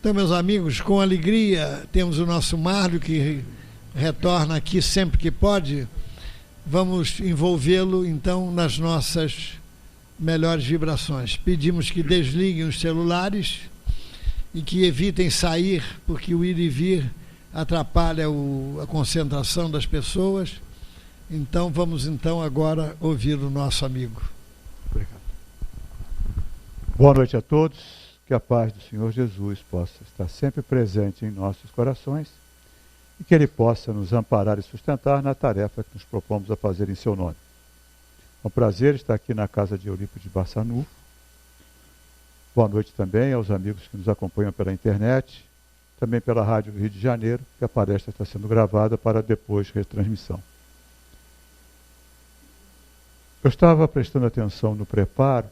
Então, meus amigos, com alegria, temos o nosso Márcio que retorna aqui sempre que pode. Vamos envolvê-lo, então, nas nossas melhores vibrações. Pedimos que desliguem os celulares e que evitem sair, porque o ir e vir atrapalha a concentração das pessoas. Então, vamos agora ouvir o nosso amigo. Obrigado. Boa noite a todos. Que a paz do Senhor Jesus possa estar sempre presente em nossos corações e que Ele possa nos amparar e sustentar na tarefa que nos propomos a fazer em seu nome. É um prazer estar aqui na casa de Eurípides de Barçanufo. Boa noite também aos amigos que nos acompanham pela internet, também pela Rádio Rio de Janeiro, que a palestra está sendo gravada para depois retransmissão. Eu estava prestando atenção no preparo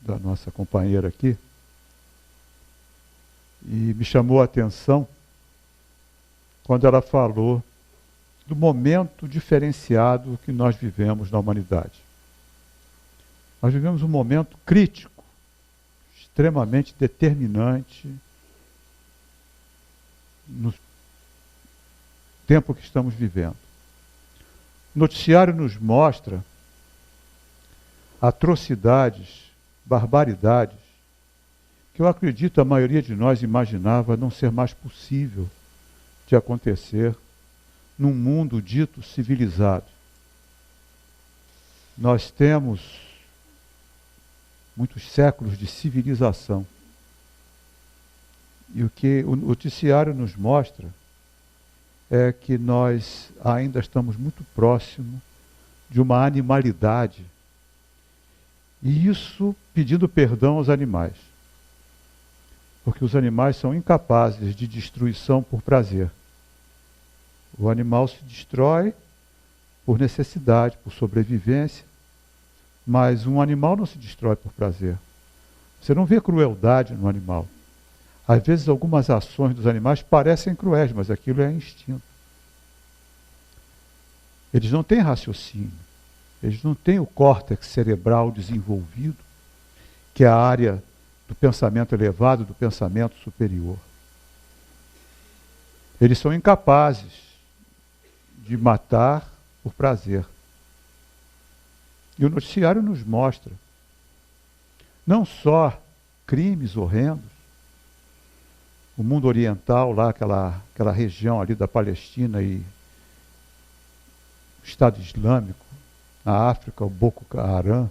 da nossa companheira aqui e me chamou a atenção quando ela falou do momento diferenciado que nós vivemos na humanidade. Nós vivemos um momento crítico, extremamente determinante no tempo que estamos vivendo. O noticiário nos mostra atrocidades, barbaridades, que eu acredito a maioria de nós imaginava não ser mais possível de acontecer num mundo dito civilizado. Nós temos muitos séculos de civilização. E o que o noticiário nos mostra é que nós ainda estamos muito próximos de uma animalidade. E isso pedindo perdão aos animais. Porque os animais são incapazes de destruição por prazer. O animal se destrói por necessidade, por sobrevivência, mas um animal não se destrói por prazer. Você não vê crueldade no animal. Às vezes algumas ações dos animais parecem cruéis, mas aquilo é instinto. Eles não têm raciocínio, eles não têm o córtex cerebral desenvolvido, que é a área do pensamento elevado, do pensamento superior. Eles são incapazes de matar por prazer. E o noticiário nos mostra não só crimes horrendos, o mundo oriental, lá aquela região ali da Palestina e o Estado Islâmico, na África, o Boko Haram,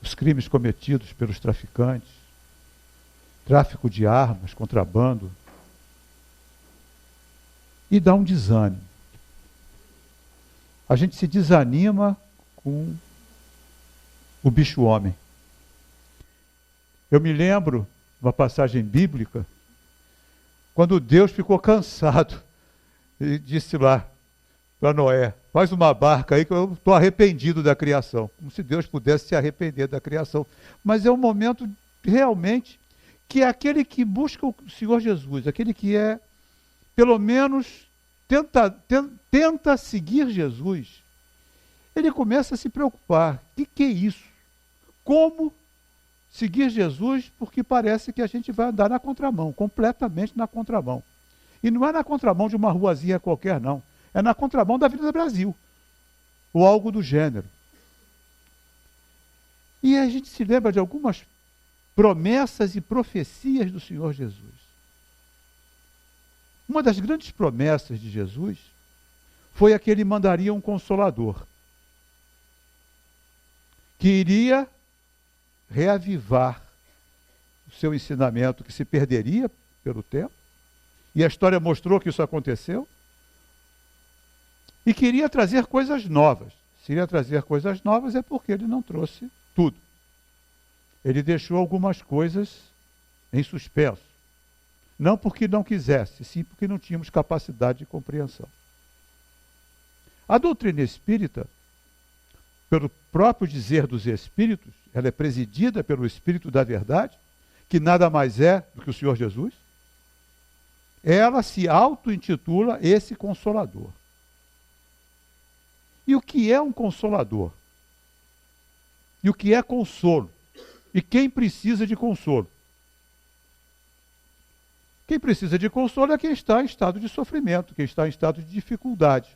os crimes cometidos pelos traficantes, tráfico de armas, contrabando, e dá um desânimo. A gente se desanima com o bicho-homem. Eu me lembro de uma passagem bíblica, quando Deus ficou cansado e disse lá para Noé: faz uma barca aí que eu estou arrependido da criação. Como se Deus pudesse se arrepender da criação. Mas é um momento realmente que é aquele que busca o Senhor Jesus, aquele que é, pelo menos, tenta seguir Jesus, ele começa a se preocupar. O que é isso? Como seguir Jesus? Porque parece que a gente vai andar na contramão, completamente na contramão. E não é na contramão de uma ruazinha qualquer, não. É na contramão da Avenida Brasil, ou algo do gênero. E a gente se lembra de algumas promessas e profecias do Senhor Jesus. Uma das grandes promessas de Jesus foi a que ele mandaria um Consolador, que iria reavivar o seu ensinamento, que se perderia pelo tempo, e a história mostrou que isso aconteceu, e queria trazer coisas novas. Se iria trazer coisas novas é porque ele não trouxe tudo. Ele deixou algumas coisas em suspenso. Não porque não quisesse, sim porque não tínhamos capacidade de compreensão. A doutrina espírita, pelo próprio dizer dos espíritos, ela é presidida pelo Espírito da Verdade, que nada mais é do que o Senhor Jesus. Ela se auto-intitula esse Consolador. E o que é um consolador? E o que é consolo? E quem precisa de consolo? Quem precisa de consolo é quem está em estado de sofrimento, quem está em estado de dificuldade.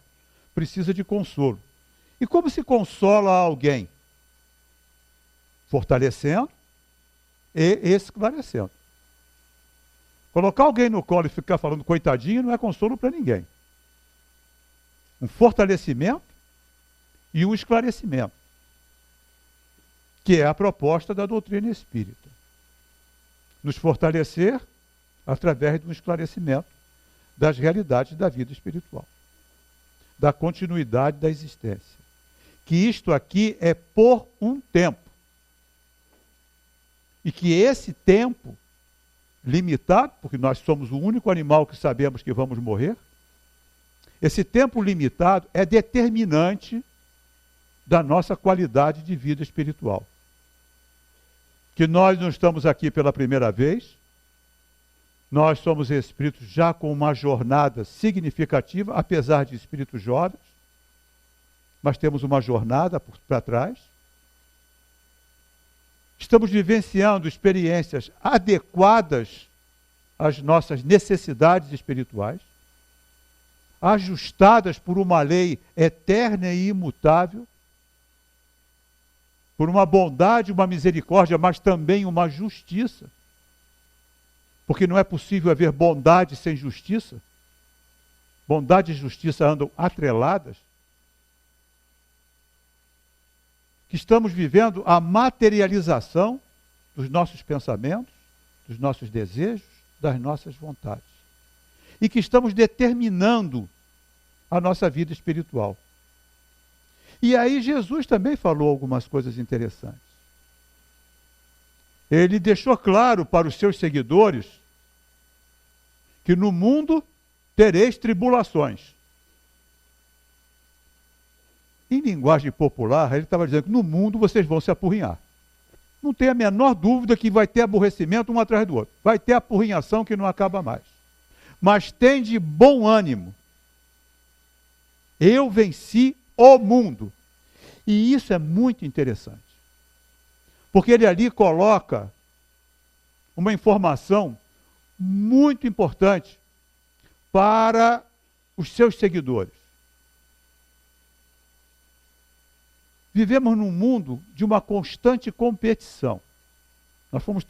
Precisa de consolo. E como se consola alguém? Fortalecendo e esclarecendo. Colocar alguém no colo e ficar falando coitadinho não é consolo para ninguém. Um fortalecimento e um esclarecimento, que é a proposta da doutrina espírita. Nos fortalecer através de um esclarecimento das realidades da vida espiritual, da continuidade da existência. Que isto aqui é por um tempo. E que esse tempo limitado, porque nós somos o único animal que sabemos que vamos morrer, esse tempo limitado é determinante da nossa qualidade de vida espiritual. Que nós não estamos aqui pela primeira vez, nós somos espíritos já com uma jornada significativa, apesar de espíritos jovens, mas temos uma jornada para trás. Estamos vivenciando experiências adequadas às nossas necessidades espirituais, ajustadas por uma lei eterna e imutável, por uma bondade, uma misericórdia, mas também uma justiça. Porque não é possível haver bondade sem justiça. Bondade e justiça andam atreladas. Que estamos vivendo a materialização dos nossos pensamentos, dos nossos desejos, das nossas vontades. E que estamos determinando a nossa vida espiritual. E aí Jesus também falou algumas coisas interessantes. Ele deixou claro para os seus seguidores que no mundo tereis tribulações. Em linguagem popular, ele estava dizendo que no mundo vocês vão se apurrinhar. Não tem a menor dúvida que vai ter aborrecimento um atrás do outro. Vai ter apurrinhação que não acaba mais. Mas tem de bom ânimo. Eu venci o mundo. E isso é muito interessante. Porque ele ali coloca uma informação muito importante para os seus seguidores. Vivemos num mundo de uma constante competição. Nós somos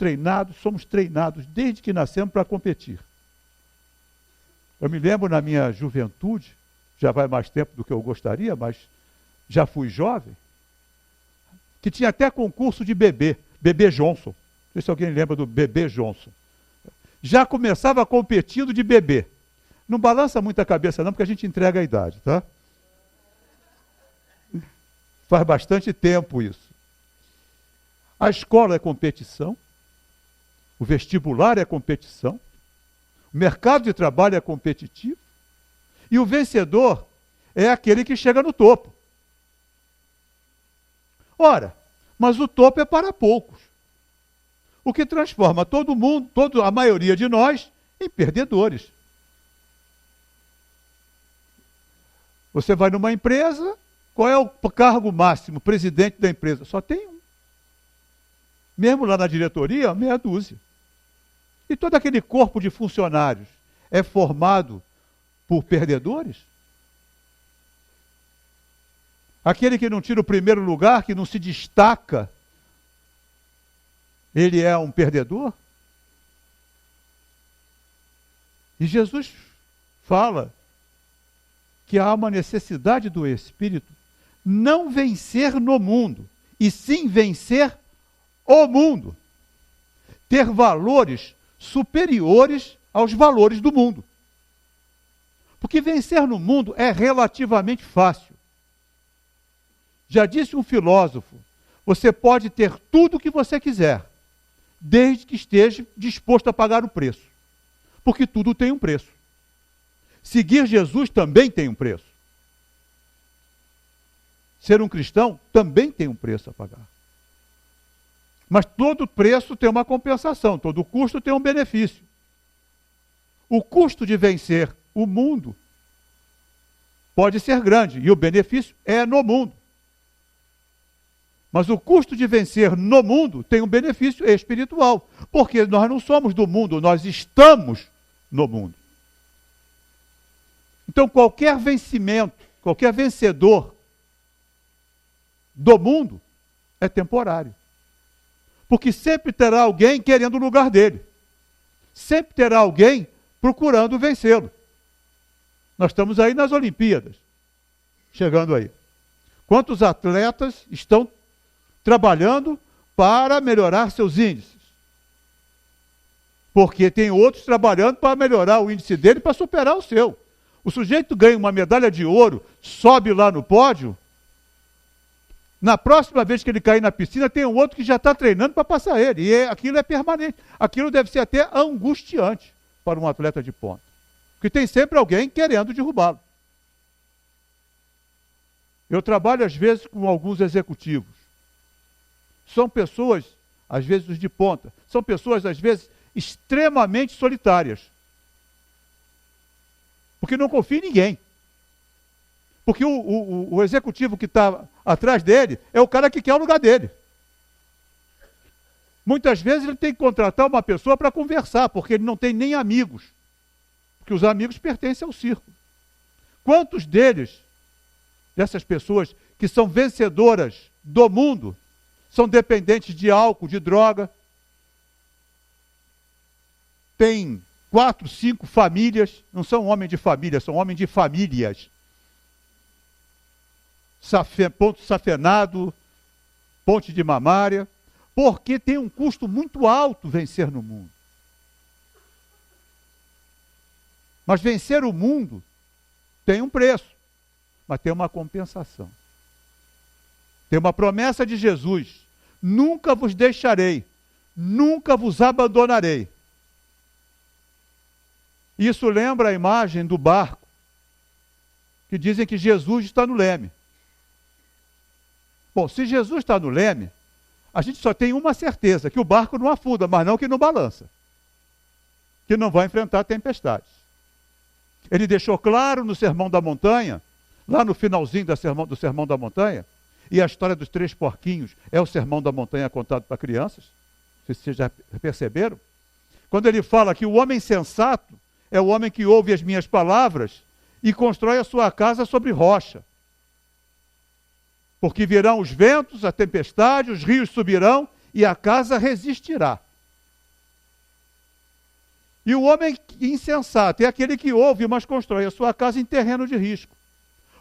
treinados desde que nascemos para competir. Eu me lembro na minha juventude, já vai mais tempo do que eu gostaria, mas já fui jovem, que tinha até concurso de bebê Johnson. Não sei se alguém lembra do bebê Johnson. Já começava competindo de bebê. Não balança muito a cabeça não, porque a gente entrega a idade, tá? Faz bastante tempo isso. A escola é competição, o vestibular é competição, o mercado de trabalho é competitivo, e o vencedor é aquele que chega no topo. Ora, mas o topo é para poucos. O que transforma todo mundo, a maioria de nós, em perdedores. Você vai numa empresa, qual é o cargo máximo, presidente da empresa? Só tem um. Mesmo lá na diretoria, meia dúzia. E todo aquele corpo de funcionários é formado por perdedores? Aquele que não tira o primeiro lugar, que não se destaca, ele é um perdedor? E Jesus fala que há uma necessidade do espírito não vencer no mundo, e sim vencer o mundo. Ter valores superiores aos valores do mundo. Porque vencer no mundo é relativamente fácil. Já disse um filósofo, você pode ter tudo o que você quiser, desde que esteja disposto a pagar o preço. Porque tudo tem um preço. Seguir Jesus também tem um preço. Ser um cristão também tem um preço a pagar. Mas todo preço tem uma compensação, todo custo tem um benefício. O custo de vencer o mundo pode ser grande, e o benefício é no mundo. Mas o custo de vencer no mundo tem um benefício espiritual, porque nós não somos do mundo, nós estamos no mundo. Então, qualquer vencimento, qualquer vencedor do mundo é temporário. Porque sempre terá alguém querendo o lugar dele. Sempre terá alguém procurando vencê-lo. Nós estamos aí nas Olimpíadas, chegando aí. Quantos atletas estão trabalhando para melhorar seus índices? Porque tem outros trabalhando para melhorar o índice dele para superar o seu. O sujeito ganha uma medalha de ouro, sobe lá no pódio. Na próxima vez que ele cair na piscina, tem um outro que já está treinando para passar ele. E aquilo é permanente. Aquilo deve ser até angustiante para um atleta de ponta. Porque tem sempre alguém querendo derrubá-lo. Eu trabalho, às vezes, com alguns executivos. São pessoas, às vezes, os de ponta. São pessoas, às vezes, extremamente solitárias. Porque não confia em ninguém. Porque o executivo que está atrás dele é o cara que quer o lugar dele. Muitas vezes ele tem que contratar uma pessoa para conversar, porque ele não tem nem amigos. Porque os amigos pertencem ao círculo. Quantos deles, dessas pessoas que são vencedoras do mundo, são dependentes de álcool, de droga, tem 4, 5 famílias, não são homens de família, são homens de famílias. Ponto safenado, ponte de mamária, porque tem um custo muito alto vencer no mundo. Mas vencer o mundo tem um preço, mas tem uma compensação. Tem uma promessa de Jesus: nunca vos deixarei, nunca vos abandonarei. Isso lembra a imagem do barco, que dizem que Jesus está no leme. Bom, se Jesus está no leme, a gente só tem uma certeza, que o barco não afunda, mas não que não balança. Que não vai enfrentar tempestades. Ele deixou claro no Sermão da Montanha, lá no finalzinho do Sermão da Montanha, e a história dos 3 porquinhos é o Sermão da Montanha contado para crianças, não sei se vocês já perceberam, quando ele fala que o homem sensato é o homem que ouve as minhas palavras e constrói a sua casa sobre rocha. Porque virão os ventos, a tempestade, os rios subirão e a casa resistirá. E o homem insensato é aquele que ouve, mas constrói a sua casa em terreno de risco.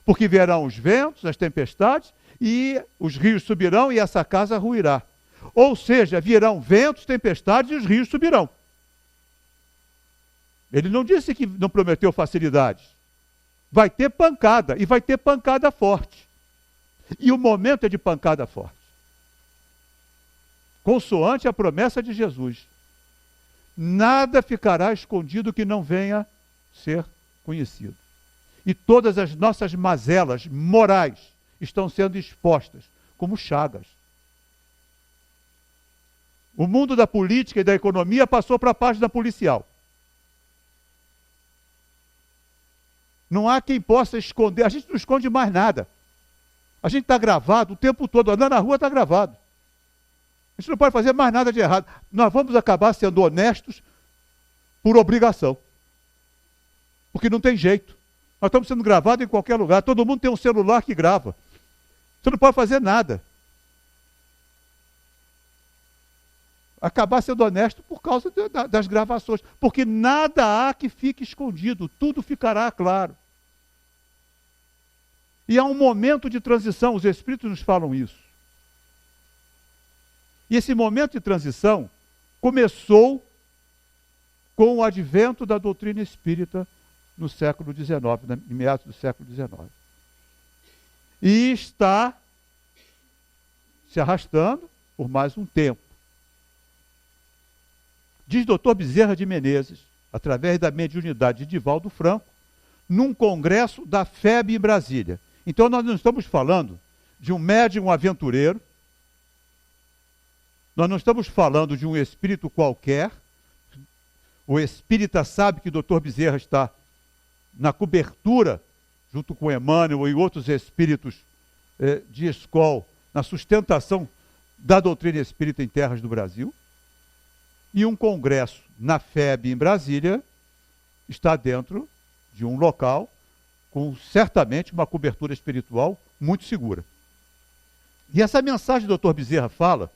Porque virão os ventos, as tempestades, e os rios subirão e essa casa ruirá. Ou seja, virão ventos, tempestades e os rios subirão. Ele não disse que não prometeu facilidades. Vai ter pancada, e vai ter pancada forte. E o momento é de pancada forte. Consoante a promessa de Jesus. Nada ficará escondido que não venha ser conhecido. E todas as nossas mazelas morais estão sendo expostas como chagas. O mundo da política e da economia passou para a página policial. Não há quem possa esconder. A gente não esconde mais nada. A gente está gravado o tempo todo. Andando na rua está gravado. A gente não pode fazer mais nada de errado. Nós vamos acabar sendo honestos por obrigação. Porque não tem jeito. Nós estamos sendo gravados em qualquer lugar. Todo mundo tem um celular que grava. Você não pode fazer nada. Acabar sendo honesto por causa das gravações. Porque nada há que fique escondido. Tudo ficará claro. E há um momento de transição. Os Espíritos nos falam isso. E esse momento de transição começou com o advento da doutrina espírita no século XIX, em meados do século XIX. E está se arrastando por mais um tempo. Diz Dr. Bezerra de Menezes, através da mediunidade de Divaldo Franco, num congresso da FEB em Brasília. Então nós não estamos falando de um médium aventureiro, nós não estamos falando de um espírito qualquer. O espírita sabe que o Dr. Bezerra está na cobertura, junto com Emmanuel e outros espíritos de escola, na sustentação da doutrina espírita em terras do Brasil. E um congresso na FEB em Brasília, está dentro de um local com certamente uma cobertura espiritual muito segura. E essa mensagem do Dr. Bezerra fala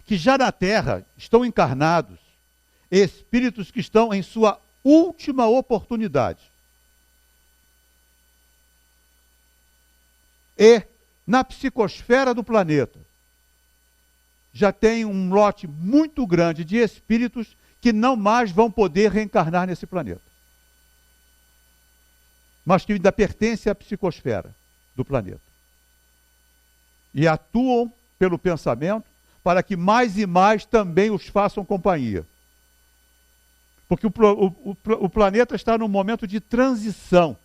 que já na Terra estão encarnados espíritos que estão em sua última oportunidade. E na psicosfera do planeta já tem um lote muito grande de espíritos que não mais vão poder reencarnar nesse planeta, mas que ainda pertencem à psicosfera do planeta. E atuam pelo pensamento para que mais e mais também os façam companhia. Porque o planeta está num momento de transição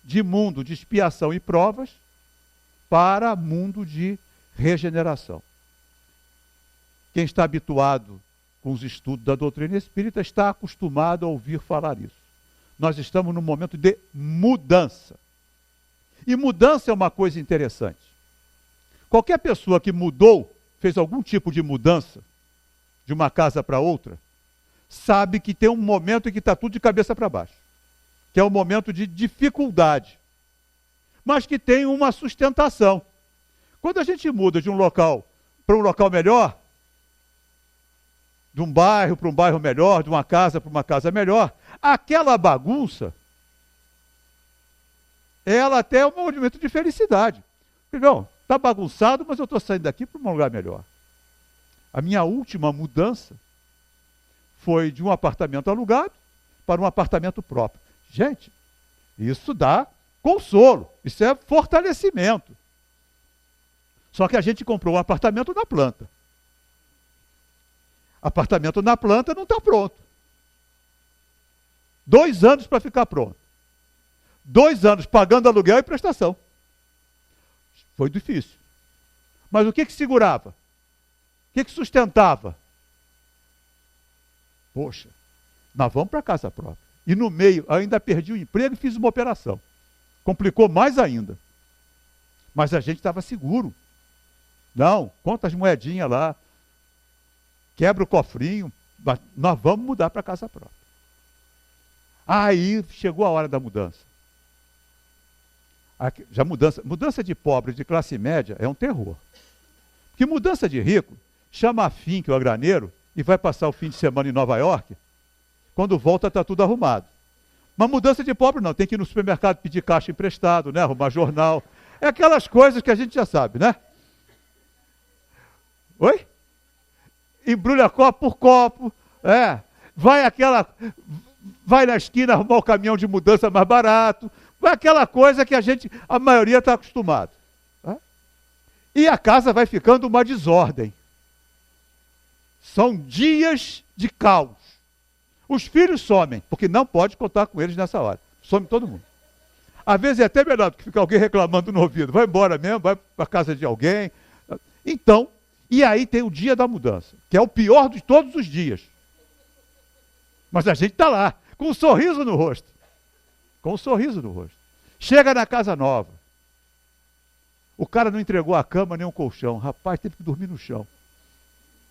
de mundo de expiação e provas para mundo de regeneração. Quem está habituado com os estudos da doutrina espírita está acostumado a ouvir falar isso. Nós estamos num momento de mudança. E mudança é uma coisa interessante. Qualquer pessoa que mudou, fez algum tipo de mudança de uma casa para outra, sabe que tem um momento em que está tudo de cabeça para baixo, que é um momento de dificuldade, mas que tem uma sustentação. Quando a gente muda de um local para um local melhor, de um bairro para um bairro melhor, de uma casa para uma casa melhor, aquela bagunça, ela até é um movimento de felicidade. Não, está bagunçado, mas eu estou saindo daqui para um lugar melhor. A minha última mudança foi de um apartamento alugado para um apartamento próprio. Gente, isso dá consolo, isso é fortalecimento. Só que a gente comprou um apartamento na planta. Apartamento na planta não está pronto. 2 anos para ficar pronto. 2 anos pagando aluguel e prestação. Foi difícil. Mas o que segurava? O que sustentava? Poxa, nós vamos para casa própria. E no meio, eu ainda perdi o emprego e fiz uma operação. Complicou mais ainda. Mas a gente estava seguro. Não, conta as moedinhas lá. Quebra o cofrinho. Nós vamos mudar para casa própria. Aí chegou a hora da mudança. Já mudança de pobre, de classe média, é um terror. Porque mudança de rico, chama a finca ou a graneiro e vai passar o fim de semana em Nova York, quando volta está tudo arrumado. Mas mudança de pobre não, tem que ir no supermercado pedir caixa emprestado, né? Arrumar jornal. É aquelas coisas que a gente já sabe, né? Oi? Embrulha copo por copo, vai na esquina arrumar o caminhão de mudança mais barato, vai aquela coisa que a maioria está acostumado. Tá? E a casa vai ficando uma desordem. São dias de caos. Os filhos somem, porque não pode contar com eles nessa hora. Some todo mundo. Às vezes é até melhor do que ficar alguém reclamando no ouvido. Vai embora mesmo, vai para a casa de alguém. Então, e aí tem o dia da mudança, que é o pior de todos os dias. Mas a gente está lá, com um sorriso no rosto. Com um sorriso no rosto. Chega na casa nova. O cara não entregou a cama nem um colchão. Rapaz, teve que dormir no chão.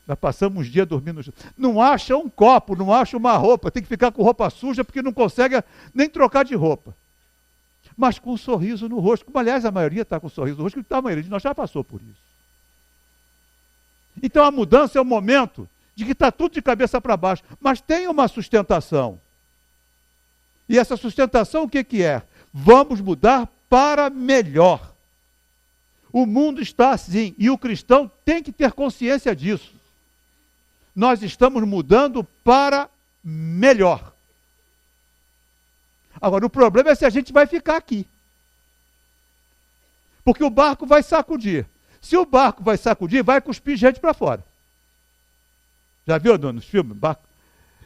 Nós passamos uns dias dormindo no chão. Não acha um copo, não acha uma roupa. Tem que ficar com roupa suja porque não consegue nem trocar de roupa. Mas com um sorriso no rosto. Como, aliás, a maioria está com um sorriso no rosto, porque a maioria de nós já passou por isso. Então a mudança é o momento de que está tudo de cabeça para baixo. Mas tem uma sustentação. E essa sustentação o que é? Vamos mudar para melhor. O mundo está assim, e o cristão tem que ter consciência disso. Nós estamos mudando para melhor. Agora, o problema é se a gente vai ficar aqui. Porque o barco vai sacudir. Se o barco vai sacudir, vai cuspir gente para fora. Já viu nos filmes? Barco?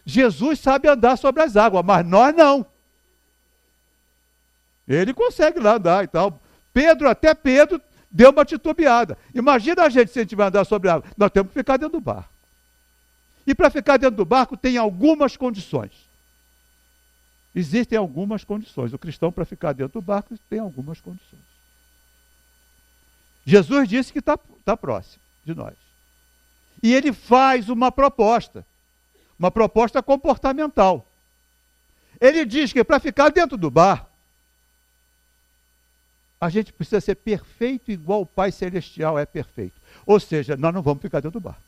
Jesus sabe andar sobre as águas, mas nós não. Ele consegue lá andar e tal. Até Pedro deu uma titubeada. Imagina a gente se a gente vai andar sobre a água. Nós temos que ficar dentro do barco. E para ficar dentro do barco tem algumas condições. Existem algumas condições. O cristão, para ficar dentro do barco, tem algumas condições. Jesus disse que está próximo de nós. E ele faz uma proposta comportamental. Ele diz que para ficar dentro do bar, a gente precisa ser perfeito igual o Pai Celestial é perfeito. Ou seja, nós não vamos ficar dentro do bar.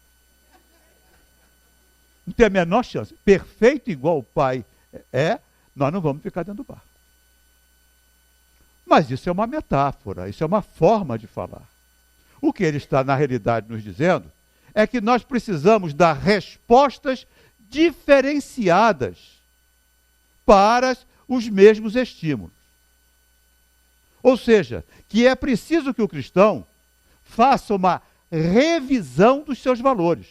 Não tem a menor chance. Perfeito igual o Pai é, nós não vamos ficar dentro do bar. Mas isso é uma metáfora, isso é uma forma de falar. O que ele está, na realidade, nos dizendo é que nós precisamos dar respostas diferenciadas para os mesmos estímulos. Ou seja, que é preciso que o cristão faça uma revisão dos seus valores.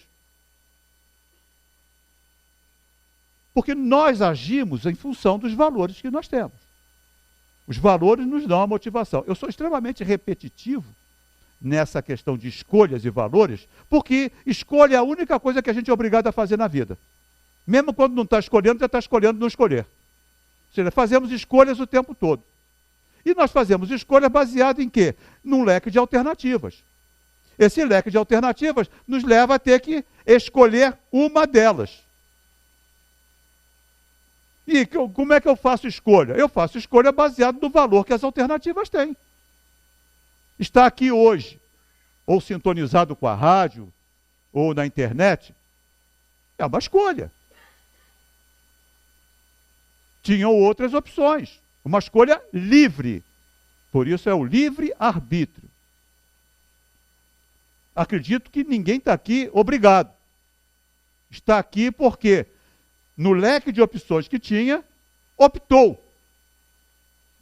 Porque nós agimos em função dos valores que nós temos. Os valores nos dão a motivação. Eu sou extremamente repetitivo nessa questão de escolhas e valores, porque escolha é a única coisa que a gente é obrigado a fazer na vida. Mesmo quando não está escolhendo, já está escolhendo não escolher. Ou seja, fazemos escolhas o tempo todo. E nós fazemos escolha baseada em quê? Num leque de alternativas. Esse leque de alternativas nos leva a ter que escolher uma delas. E como é que eu faço escolha? Eu faço escolha baseada no valor que as alternativas têm. Está aqui hoje, ou sintonizado com a rádio, ou na internet, é uma escolha. Tinham outras opções. Uma escolha livre. Por isso é o livre-arbítrio. Acredito que ninguém está aqui obrigado. Está aqui porque, no leque de opções que tinha, optou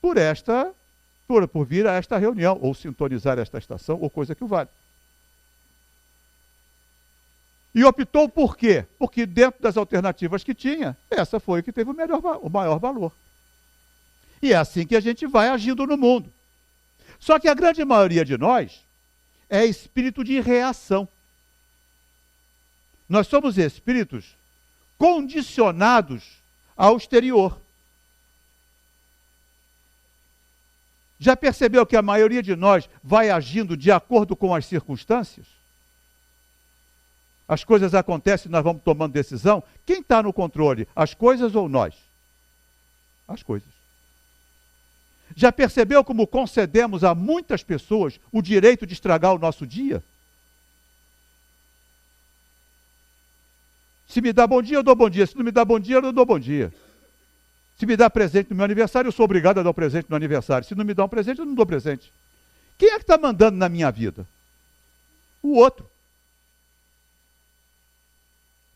por vir a esta reunião, ou sintonizar esta estação, ou coisa que o vale. E optou por quê? Porque dentro das alternativas que tinha, essa foi a que teve o maior valor. E é assim que a gente vai agindo no mundo. Só que a grande maioria de nós é espírito de reação. Nós somos espíritos condicionados ao exterior. Já percebeu que a maioria de nós vai agindo de acordo com as circunstâncias? As coisas acontecem e nós vamos tomando decisão. Quem está no controle? As coisas ou nós? As coisas. Já percebeu como concedemos a muitas pessoas o direito de estragar o nosso dia? Se me dá bom dia, eu dou bom dia. Se não me dá bom dia, eu não dou bom dia. Se me dá presente no meu aniversário, eu sou obrigado a dar um presente no aniversário. Se não me dá um presente, eu não dou presente. Quem é que está mandando na minha vida? O outro.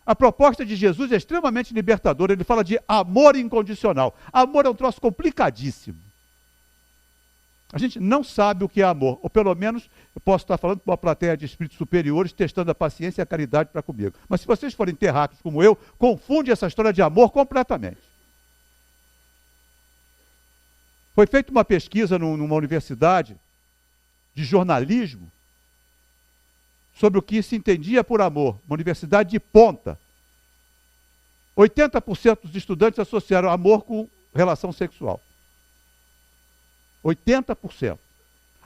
A proposta de Jesus é extremamente libertadora. Ele fala de amor incondicional. Amor é um troço complicadíssimo. A gente não sabe o que é amor. Ou pelo menos, eu posso estar falando para uma plateia de espíritos superiores, testando a paciência e a caridade para comigo. Mas se vocês forem terráqueos como eu, confunde essa história de amor completamente. Foi feita uma pesquisa numa universidade de jornalismo sobre o que se entendia por amor. Uma universidade de ponta. 80% dos estudantes associaram amor com relação sexual. 80%.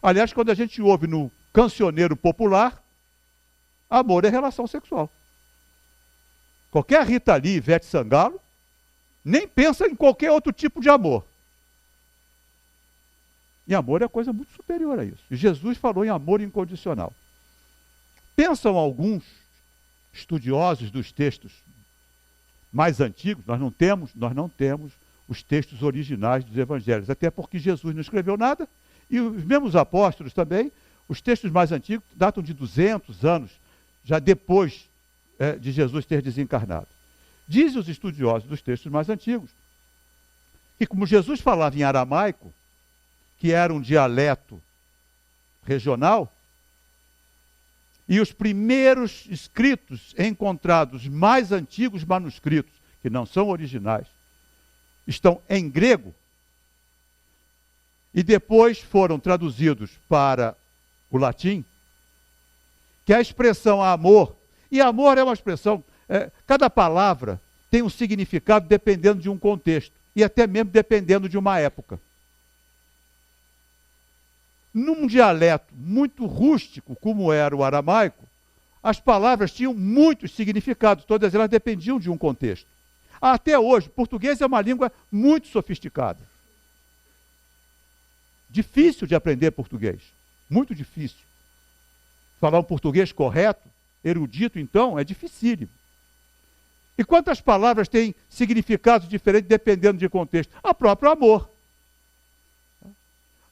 Aliás, quando a gente ouve no cancioneiro popular, amor é relação sexual. Qualquer Rita Lee, Ivete Sangalo, nem pensa em qualquer outro tipo de amor. E amor é coisa muito superior a isso. E Jesus falou em amor incondicional. Pensam alguns estudiosos dos textos mais antigos, nós não temos os textos originais dos evangelhos, até porque Jesus não escreveu nada, e os mesmos apóstolos também, os textos mais antigos datam de 200 anos, já depois de Jesus ter desencarnado. Dizem os estudiosos dos textos mais antigos, que como Jesus falava em aramaico, que era um dialeto regional, e os primeiros escritos encontrados, mais antigos manuscritos, que não são originais, estão em grego, e depois foram traduzidos para o latim, que a expressão amor, e amor é uma expressão, cada palavra tem um significado dependendo de um contexto, e até mesmo dependendo de uma época. Num dialeto muito rústico, como era o aramaico, as palavras tinham muitos significados, todas elas dependiam de um contexto. Até hoje, português é uma língua muito sofisticada. Difícil de aprender português. Muito difícil. Falar um português correto, erudito, então, é dificílimo. E quantas palavras têm significados diferentes dependendo de contexto? A próprio amor.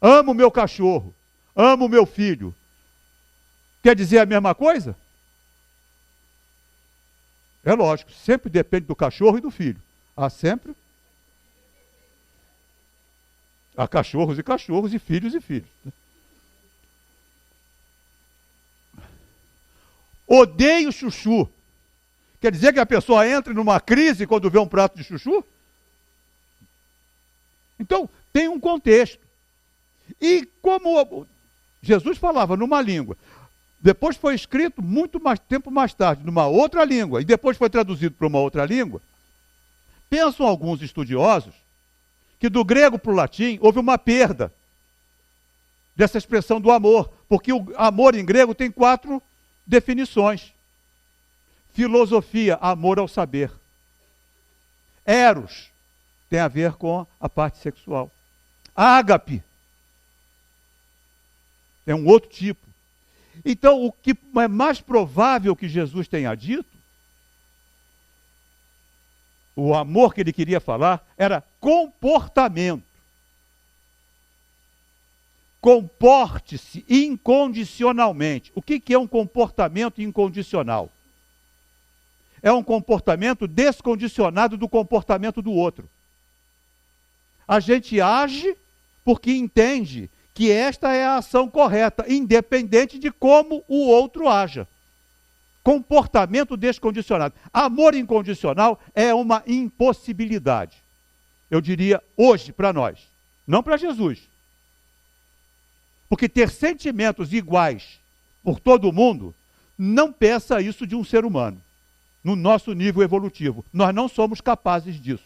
Amo meu cachorro, amo meu filho. Quer dizer a mesma coisa? É lógico, sempre depende do cachorro e do filho. Há sempre... Há cachorros e filhos e filhos. Odeio chuchu. Quer dizer que a pessoa entra numa crise quando vê um prato de chuchu? Então, tem um contexto. E como Jesus falava numa língua, depois foi escrito muito mais tempo mais tarde, numa outra língua, e depois foi traduzido para uma outra língua, pensam alguns estudiosos que do grego para o latim houve uma perda dessa expressão do amor, porque o amor em grego tem 4 definições. Filosofia, amor ao saber. Eros, tem a ver com a parte sexual. Ágape, é um outro tipo. Então, o que é mais provável que Jesus tenha dito, o amor que ele queria falar, era comportamento. Comporte-se incondicionalmente. O que é um comportamento incondicional? É um comportamento descondicionado do comportamento do outro. A gente age porque entende que esta é a ação correta, independente de como o outro haja. Comportamento descondicionado. Amor incondicional é uma impossibilidade. Eu diria hoje para nós, não para Jesus. Porque ter sentimentos iguais por todo mundo, não peça isso de um ser humano. No nosso nível evolutivo. Nós não somos capazes disso.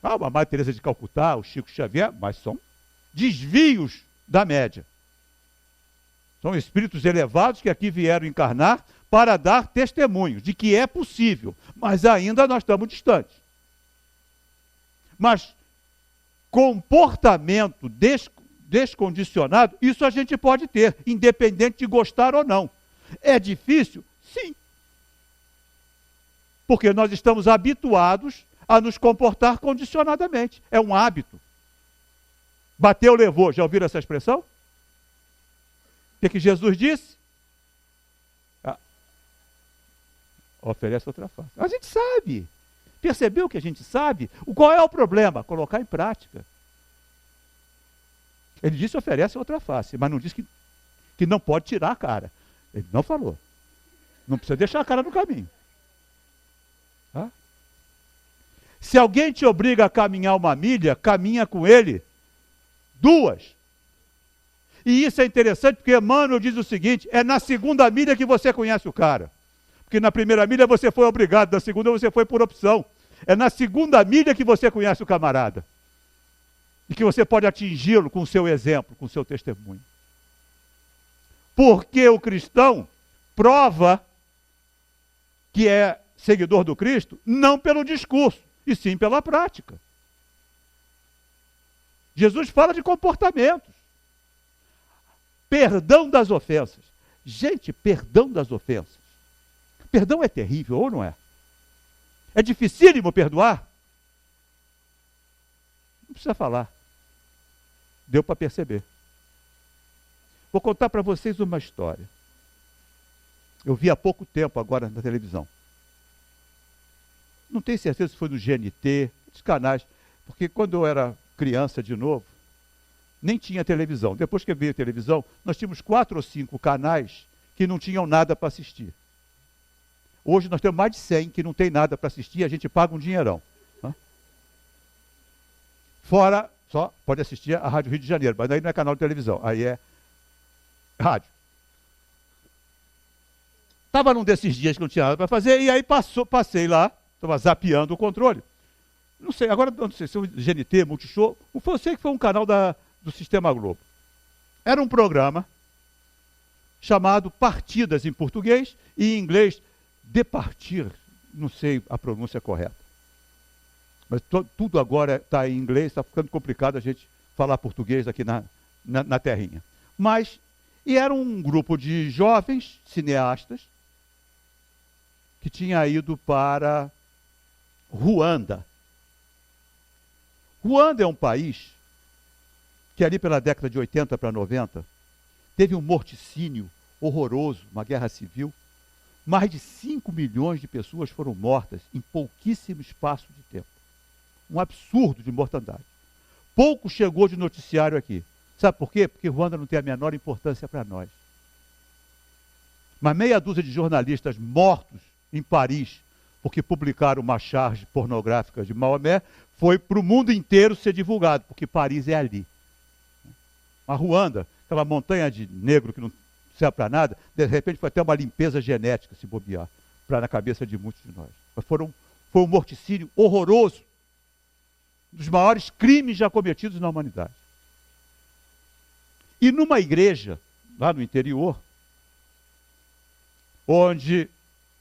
A Madre Teresa de Calcutá, o Chico Xavier, mas são desvios da média. São espíritos elevados que aqui vieram encarnar para dar testemunho de que é possível, mas ainda nós estamos distantes. Mas comportamento descondicionado, isso a gente pode ter, independente de gostar ou não. É difícil? Sim. Porque nós estamos habituados a nos comportar condicionadamente. É um hábito. Bateu, levou. Já ouviram essa expressão? O que Jesus disse? Oferece outra face. A gente sabe. Percebeu que a gente sabe? Qual é o problema? Colocar em prática. Ele disse oferece outra face, mas não disse que não pode tirar a cara. Ele não falou. Não precisa deixar a cara no caminho. Tá? Se alguém te obriga a caminhar 1 milha, caminha com ele 2. E isso é interessante porque Emmanuel diz o seguinte, é na 2ª milha que você conhece o cara. Porque na 1ª milha você foi obrigado, na 2ª você foi por opção. É na 2ª milha que você conhece o camarada. E que você pode atingi-lo com o seu exemplo, com o seu testemunho. Porque o cristão prova que é seguidor do Cristo, não pelo discurso, e sim pela prática. Jesus fala de comportamentos. Perdão das ofensas. Gente, perdão das ofensas. Perdão é terrível, ou não é? É dificílimo perdoar? Não precisa falar. Deu para perceber. Vou contar para vocês uma história. Eu vi há pouco tempo agora na televisão. Não tenho certeza se foi no GNT, os canais, porque quando eu era criança de novo, nem tinha televisão. Depois que veio a televisão, nós tínhamos 4 ou 5 canais que não tinham nada para assistir. Hoje nós temos mais de 100 que não tem nada para assistir, a gente paga um dinheirão. Fora, só pode assistir a Rádio Rio de Janeiro, mas aí não é canal de televisão, aí é rádio. Estava num desses dias que não tinha nada para fazer, e aí passei lá, estava zapeando o controle. Não sei, agora não sei se é o GNT, Multishow, eu sei que foi um canal do Sistema Globo. Era um programa chamado Partidas em português e em inglês, De Partir. não sei a pronúncia correta. Mas tudo agora está em inglês, está ficando complicado a gente falar português aqui na terrinha. E era um grupo de jovens cineastas que tinha ido para Ruanda. Ruanda é um país que ali pela década de 80 para 90 teve um morticínio horroroso, uma guerra civil. Mais de 5 milhões de pessoas foram mortas em pouquíssimo espaço de tempo. Um absurdo de mortandade. Pouco chegou de noticiário aqui. Sabe por quê? Porque Ruanda não tem a menor importância para nós. Mas meia dúzia de jornalistas mortos em Paris, porque publicaram uma charge pornográfica de Maomé, foi para o mundo inteiro ser divulgado, porque Paris é ali. A Ruanda, aquela montanha de negro que não serve para nada, de repente foi até uma limpeza genética, se bobear, para na cabeça de muitos de nós. Mas foi um morticínio horroroso, dos maiores crimes já cometidos na humanidade. E numa igreja, lá no interior, onde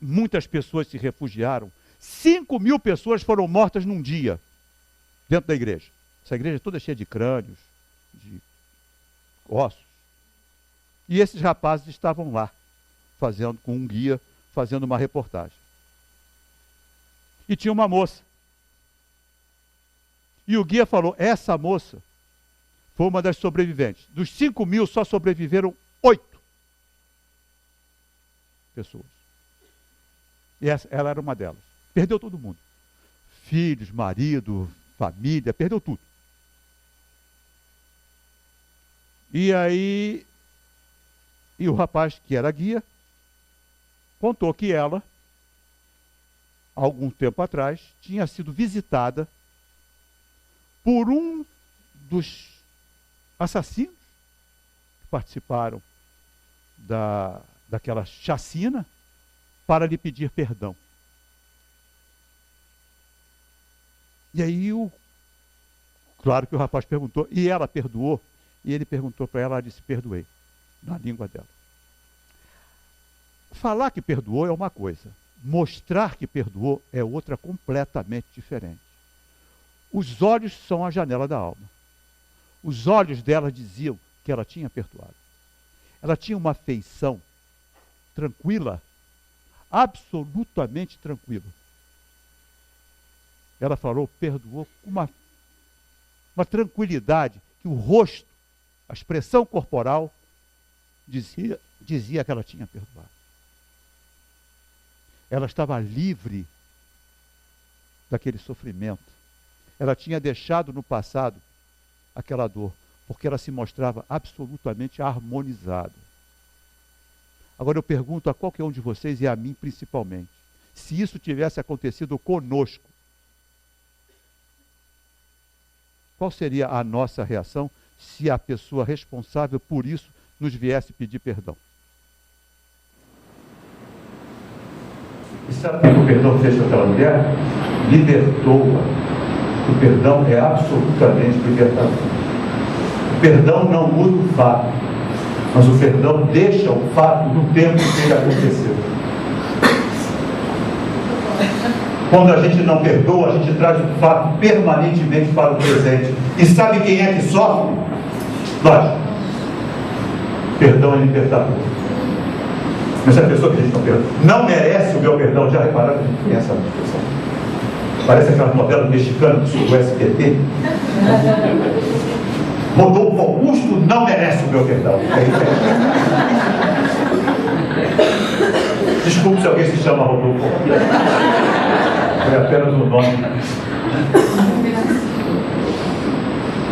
muitas pessoas se refugiaram, 5 mil pessoas foram mortas num dia, dentro da igreja. Essa igreja toda cheia de crânios, de ossos. E esses rapazes estavam lá, com um guia, fazendo uma reportagem. E tinha uma moça. E o guia falou, essa moça foi uma das sobreviventes. Dos 5 mil, só sobreviveram 8 pessoas. E ela era uma delas. Perdeu todo mundo. Filhos, marido, família, perdeu tudo. E aí, o rapaz, que era guia, contou que ela, algum tempo atrás, tinha sido visitada por um dos assassinos que participaram daquela chacina para lhe pedir perdão. E aí, claro que o rapaz perguntou, e ela perdoou? E ele perguntou para ela, disse, perdoei, na língua dela. Falar que perdoou é uma coisa, mostrar que perdoou é outra completamente diferente. Os olhos são a janela da alma. Os olhos dela diziam que ela tinha perdoado. Ela tinha uma feição tranquila, absolutamente tranquila. Ela falou, perdoou com uma tranquilidade, que o rosto, a expressão corporal, dizia que ela tinha perdoado. Ela estava livre daquele sofrimento. Ela tinha deixado no passado aquela dor, porque ela se mostrava absolutamente harmonizada. Agora eu pergunto a qualquer um de vocês, e a mim principalmente, se isso tivesse acontecido conosco, qual seria a nossa reação se a pessoa responsável por isso nos viesse pedir perdão? E sabe o que o perdão fez com aquela mulher? Libertou-a. O perdão é absolutamente libertador. O perdão não muda o fato, mas o perdão deixa o fato no tempo que ele aconteceu. Quando a gente não perdoa, a gente traz o fato permanentemente para o presente. E sabe quem é que sofre? Nós. Perdão é libertador. Mas a pessoa que a gente não perdoa não merece o meu perdão. Já repararam que a gente tem essa expressão? Parece aquela novela mexicana do SBT. Rodolfo Augusto não merece o meu perdão. Desculpe se alguém se chama Rodolfo Augusto. Foi apenas um nome.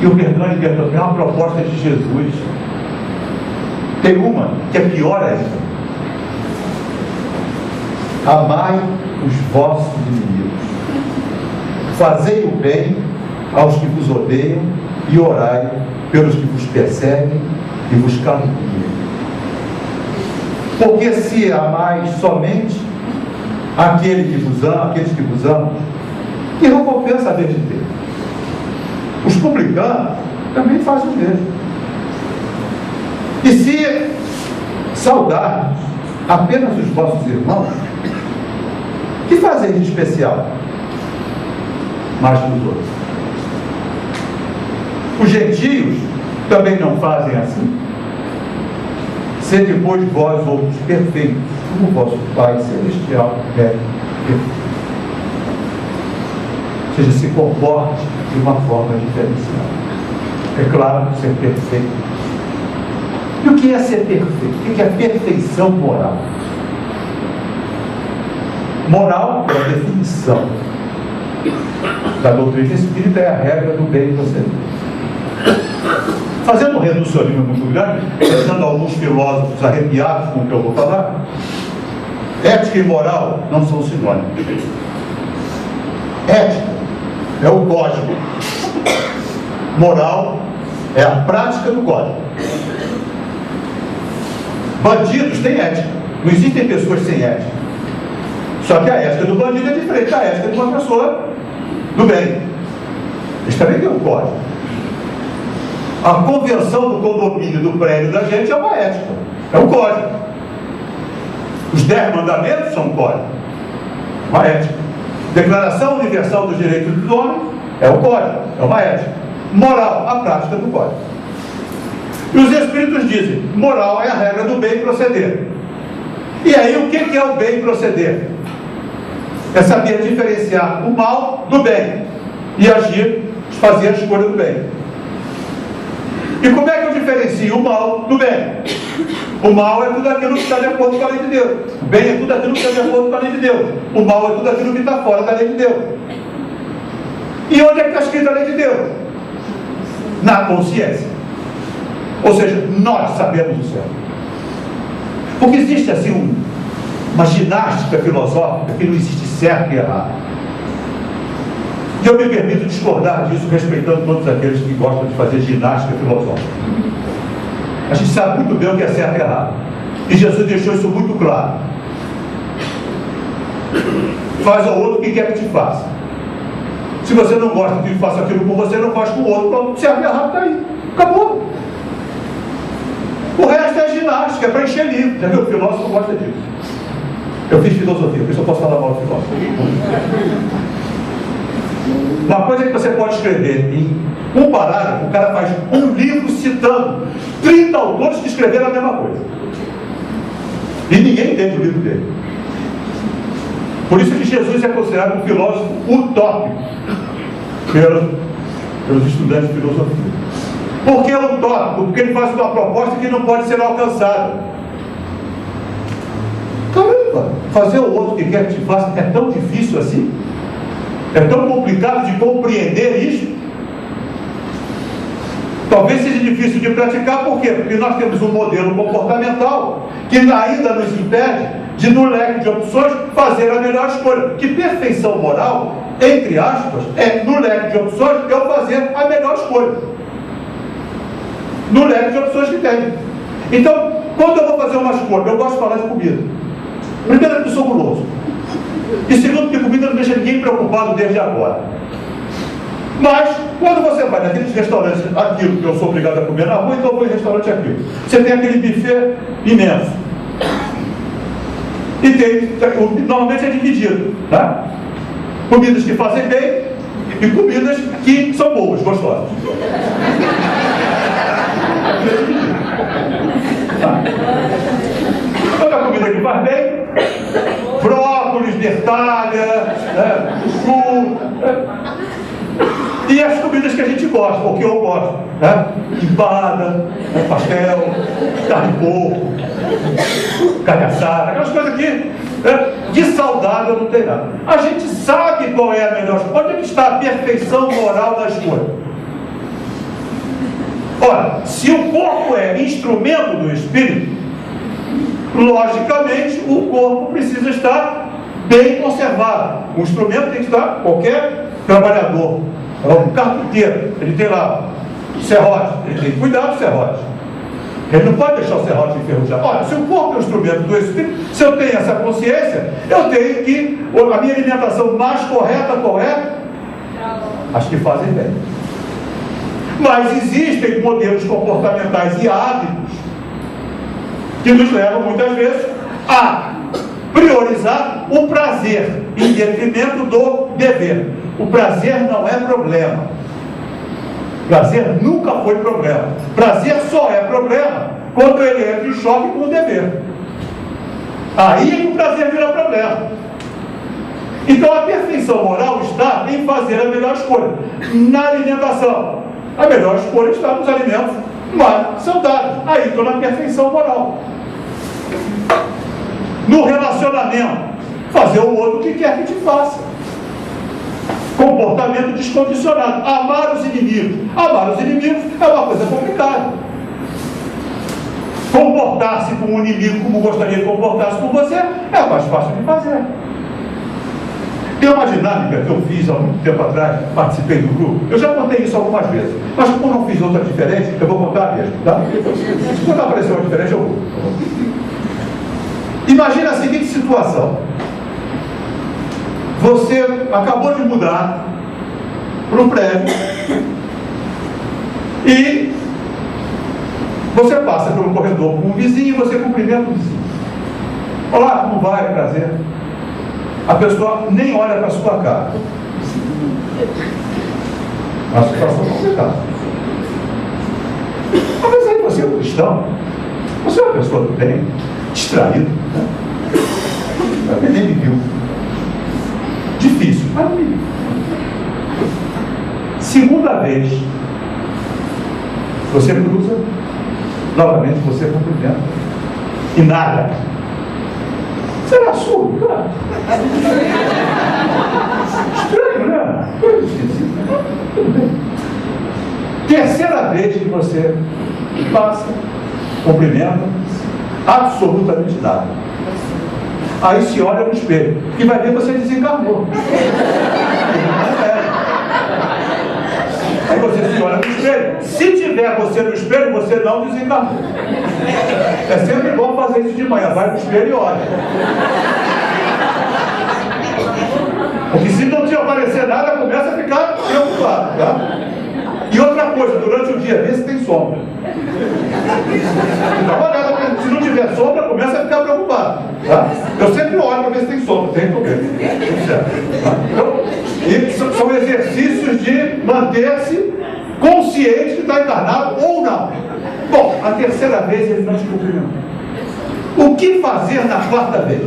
E o perdão é libertador. É uma proposta de Jesus. Tem uma que é pior ainda. Amai os vossos inimigos. Fazei o bem aos que vos odeiam e orai pelos que vos perseguem e vos caluniam. Porque se amais somente aqueles que vos amam, que recompensa haver de ter? Os publicanos também fazem o mesmo. E se saudardes apenas os vossos irmãos, O que fazem de especial? Mais que os outros. Os gentios também não fazem assim. Sede, pois, vós outros perfeitos, como vosso Pai Celestial é perfeito. Ou seja, se comporte de uma forma diferenciada. É claro que ser perfeito. E o que é ser perfeito? O que é perfeição moral? Moral é a definição da doutrina espírita, é a regra do bem proceder. Fazendo um reducionismo muito grande, deixando alguns filósofos arrepiados com o que eu vou falar, ética e moral não são sinônimos. Ética é o código. Moral é a prática do código. Bandidos têm ética. Não existem pessoas sem ética. Só que a ética do bandido é diferente da ética de uma pessoa do bem. Eles também têm um código. A convenção do condomínio do prédio da gente é uma ética. É um código. Os 10 mandamentos são um código. Uma ética. Declaração Universal dos Direitos do Homem é um código. É uma ética. Moral, a prática do código. E os Espíritos dizem, moral é a regra do bem proceder. E aí o que é o bem proceder? É saber diferenciar o mal do bem e agir, fazer a escolha do bem. E como é que eu diferencio o mal do bem? O mal é tudo aquilo que está de acordo com a lei de Deus. O bem é tudo aquilo que está de acordo com a lei de Deus. O mal é tudo aquilo que está fora da lei de Deus. E onde é que está escrita a lei de Deus? Na consciência. Ou seja, nós sabemos o certo. Porque existe assim uma ginástica filosófica que não existe certo e errado. E eu me permito discordar disso, respeitando todos aqueles que gostam de fazer ginástica filosófica. A gente sabe muito bem o que é certo e errado. E Jesus deixou isso muito claro. Faz ao outro o que quer que te faça. Se você não gosta que ele faça aquilo com você, não faz com o outro. Pronto, certo e errado está aí. Acabou. O resto é ginástica, é para encher livro. Já viu? O filósofo gosta disso. Eu fiz filosofia, por isso eu posso falar mal do filósofo. Uma coisa é que você pode escrever em um parágrafo, o cara faz um livro citando 30 autores que escreveram a mesma coisa. E ninguém entende o livro dele. Por isso que Jesus é considerado um filósofo utópico pelos estudantes de filosofia. Por que utópico? Porque ele faz uma proposta que não pode ser alcançada. Caramba, fazer o outro que quer que te faça é tão difícil assim? É tão complicado de compreender isso? Talvez seja difícil de praticar, por quê? Porque nós temos um modelo comportamental que ainda nos impede de, no leque de opções, fazer a melhor escolha. Que perfeição moral, entre aspas, é, no leque de opções, eu fazer a melhor escolha. No leque de opções que tem. Então, quando eu vou fazer uma escolha, eu gosto de falar de comida. Primeiro, que eu sou guloso. E segundo, que comida não deixa ninguém preocupado desde agora. Mas, quando você vai naqueles restaurantes, aquilo que eu sou obrigado a comer na rua, então eu vou em restaurante aquilo. Você tem aquele buffet imenso. E tem, normalmente é dividido, tá? Comidas que fazem bem e comidas que são boas, gostosas. Toda a comida que faz bem, brócolis, bertalha, chuchu, e as comidas que a gente gosta, ou que eu gosto, empada, pastel, carne de porco, carne assada, aquelas coisas que de saudável não tem nada. A gente sabe qual é a melhor escolha. Onde é que está a perfeição moral da escolha? Ora, se o corpo é instrumento do espírito, logicamente o corpo precisa estar bem conservado. O instrumento tem que estar, qualquer trabalhador, um carpinteiro, ele tem lá o serrote, ele tem que cuidar do serrote. Ele não pode deixar o serrote enferrujado. Olha, se o corpo é um instrumento do espírito, se eu tenho essa consciência, eu tenho que, a minha alimentação mais correta, qual é? As que fazem bem. Mas existem modelos comportamentais e hábitos que nos levam muitas vezes a priorizar o prazer em detrimento do dever. O prazer não é problema. Prazer nunca foi problema. Prazer só é problema quando ele entra em choque com o dever. Aí é que o prazer vira problema. Então a perfeição moral está em fazer a melhor escolha. Na alimentação, a melhor escolha está nos alimentos mais saudáveis. Aí estou na perfeição moral. No relacionamento, fazer o outro que quer que te faça. Comportamento descondicionado. Amar os inimigos. Amar os inimigos é uma coisa complicada. Comportar-se com o inimigo como gostaria que comportasse com você é mais fácil de fazer. Tem uma dinâmica que eu fiz há muito tempo atrás, participei do grupo. Eu já contei isso algumas vezes, mas como não fiz outra diferente, eu vou contar mesmo, tá? Quando aparecer uma diferente, eu vou. Imagina a seguinte situação. Você acabou de mudar para um prédio e você passa pelo corredor com um vizinho e você cumprimenta o vizinho. Olá, como vai? Prazer. A pessoa nem olha para a sua cara. A situação complicada. Mas aí você é um cristão. Você é uma pessoa do bem, distraído, né? Nem me viu. Difícil, mas não me viu. Segunda vez, você cruza, novamente você cumprimenta. E nada. Será surdo, cara? Estranho, né? Coisa esquisita. Tudo bem. Terceira vez que você passa, cumprimenta, absolutamente nada. Aí se olha no espelho e vai ver que você desencarnou. Aí você se olha no espelho. Se tiver você no espelho, você não desencarnou. É sempre bom fazer isso de manhã. Vai no espelho e olha. Porque se não te aparecer nada, começa a ficar preocupado, tá? E outra coisa, durante o dia, vê se tem sombra. Dá uma olhada, porque se não tiver sombra, começa a ficar preocupado, tá? Eu sempre olho para ver se tem sombra, tem problema. Tá? Então, e são exercícios de manter-se consciente que está encarnado ou não. Bom, a terceira vez ele não te cumprimentou. O que fazer na quarta vez?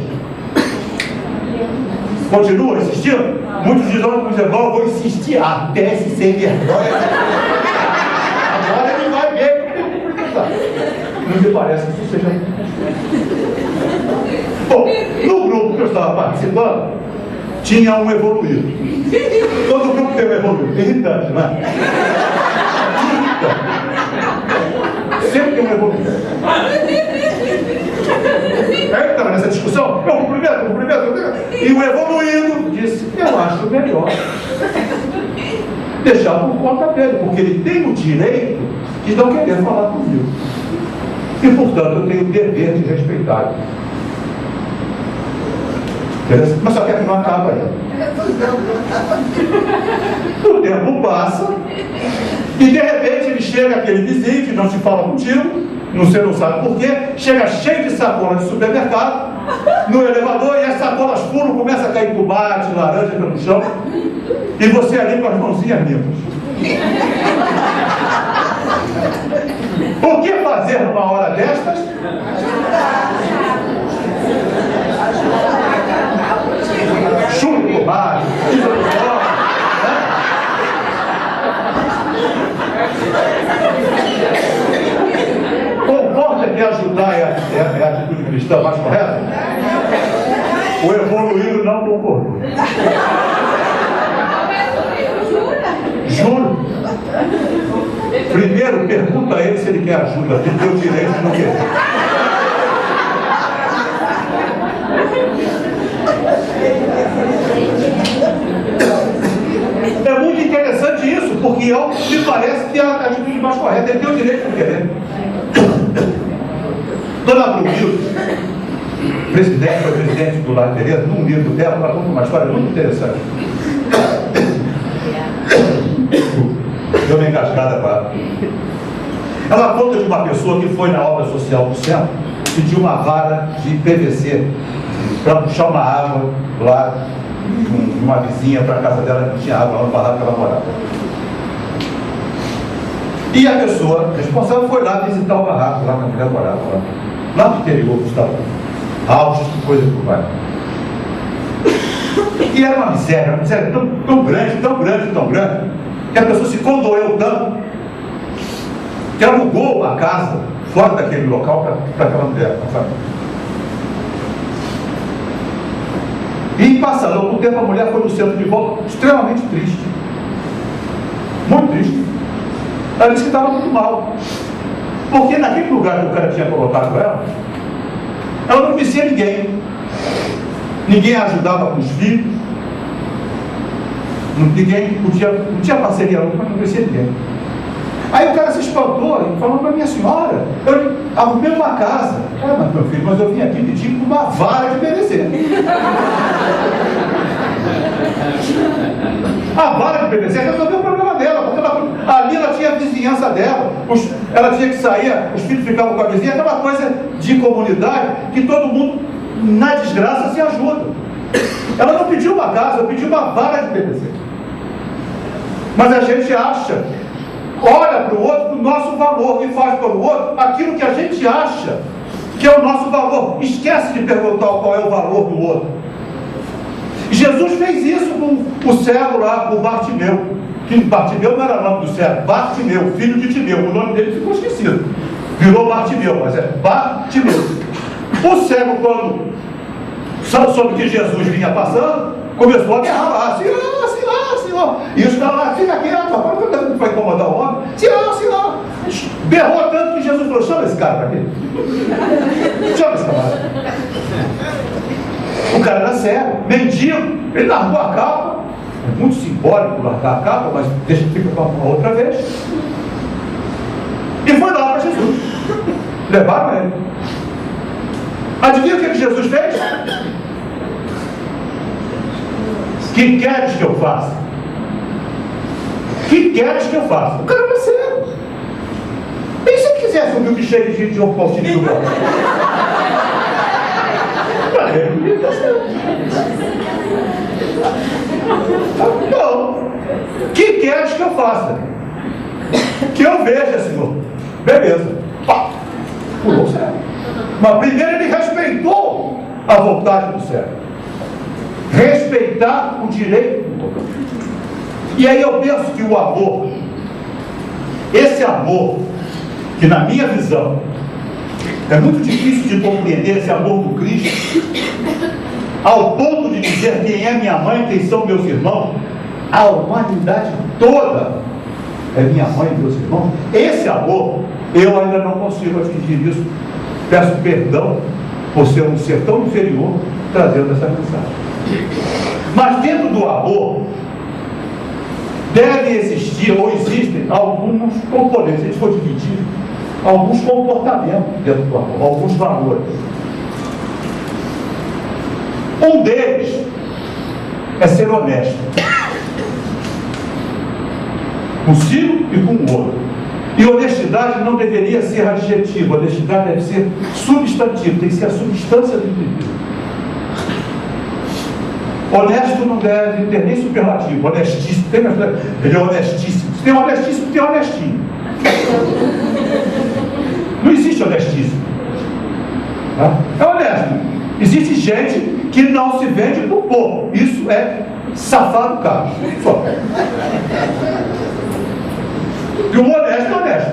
Continua insistindo? Muitos dizem, eu vou insistir até se sem vergonha. Agora ele vai ver. Não me parece que isso seja. Bom, no grupo que eu estava participando, tinha um evoluído. Todo grupo tem um evoluído. Irritante, não é? Irritante. Sempre tem um evoluído. Aí estava nessa discussão, eu cumprimento. E o evoluído disse, eu acho melhor deixar por conta dele, porque ele tem o direito de não querer falar comigo. E, portanto, eu tenho o dever de respeitar. Mas só que não acaba aí. O tempo passa e, de repente, ele chega aquele vizinho que não se fala contigo, você não sabe por quê, chega cheio de sacolas de supermercado, no elevador, e as sacolas furam, começa a cair tomate, laranja pelo chão, e você ali com as mãozinhas limpas. O que fazer numa hora destas? Chupa o tomate, tira o tomate, Concorda que ajudar é a atitude cristã mais correta? O evoluído não concordou. Juro. Primeiro, pergunta a ele se ele quer ajuda. Tem o direito de não querer. É muito interessante isso, porque me parece que é a atitude mais correta. Ele tem o direito de não querer. Dona Brunilde, foi presidente do Lar Teresa, num livro dela, ela conta uma história muito interessante. Deu uma engasgada para ela. Ela conta de uma pessoa que foi na obra social do centro, pediu uma vara de PVC, para puxar uma água lá de uma vizinha para a casa dela que tinha água lá no barraco que ela morava. E a pessoa responsável foi lá visitar o barraco lá que a mulher morava, lá no interior do estado. Altos, coisa que vai. E era uma miséria tão grande, que a pessoa se condoeu tanto que alugou a casa fora daquele local para aquela mulher, para a família. E passando algum tempo, a mulher foi no centro de volta extremamente triste. Muito triste. Ela disse que estava muito mal. Porque naquele lugar que o cara tinha colocado ela não conhecia ninguém. Ninguém a ajudava com os filhos. Ninguém não tinha parceria, mas não conhecia ninguém. Aí o cara se espantou e falou para minha senhora, eu arrumei uma casa. Mas meu filho, mas eu vim aqui pedir uma vara de PVC. A vara de PVC resolveu o problema dela, porque ali ela tinha a vizinhança dela, ela tinha que sair, os filhos ficavam com a vizinha, aquela coisa de comunidade que todo mundo, na desgraça, se ajuda. Ela não pediu uma casa, ela pediu uma vara de PVC. Mas a gente acha, olha para o outro, para o nosso valor, e faz para o outro aquilo que a gente acha que é o nosso valor. Esquece de perguntar qual é o valor do outro. Jesus fez isso com o cego lá, com Bartimeu. Que Bartimeu não era o nome do cego, Bartimeu, filho de Timeu. O nome dele ficou esquecido. Virou Bartimeu, mas é Bartimeu. O cego, quando soube que Jesus vinha passando, começou a berrar lá, Senhor. E os caras lá, fica quieto, rapaz, não vai incomodar o homem. Senhor. Berrou tanto que Jesus falou, chama esse cara para aqui. Chama esse cara. O cara era cego, mendigo, ele largou a capa. É muito simbólico largar a capa, mas deixa que fica para uma outra vez. E foi lá para Jesus. Levaram ele. Adivinha o que Jesus fez? Que queres que eu faça? Que queres que eu faça? O cara era cego. E se ele quisesse um milkshake de gente ou postinho do banco? Não. Que queres que eu faça? Que eu veja, Senhor. Beleza. Pá. Pulou o céu. Mas primeiro ele respeitou a vontade do céu. Respeitar o direito do outro. E aí eu penso que o amor, esse amor, que na minha visão é muito difícil de compreender, esse amor do Cristo, ao ponto de dizer quem é minha mãe, quem são meus irmãos, a humanidade toda é minha mãe e meus irmãos. Esse amor, eu ainda não consigo atingir isso. Peço perdão por ser um ser tão inferior trazendo essa mensagem. Mas dentro do amor deve existir ou existem alguns componentes. A gente for dividir alguns comportamentos dentro do amor, alguns valores. Um deles é ser honesto consigo e com o outro. E honestidade não deveria ser adjetivo, honestidade deve ser substantivo, tem que ser a substância do indivíduo. Honesto não deve ter nem superlativo, honestíssimo, ele é honestíssimo. Se tem honestíssimo, tem honestinho. Não existe honestíssimo. É honesto. Existe gente que não se vende por pouco. Isso é safado caro. Só. E o honesto é honesto.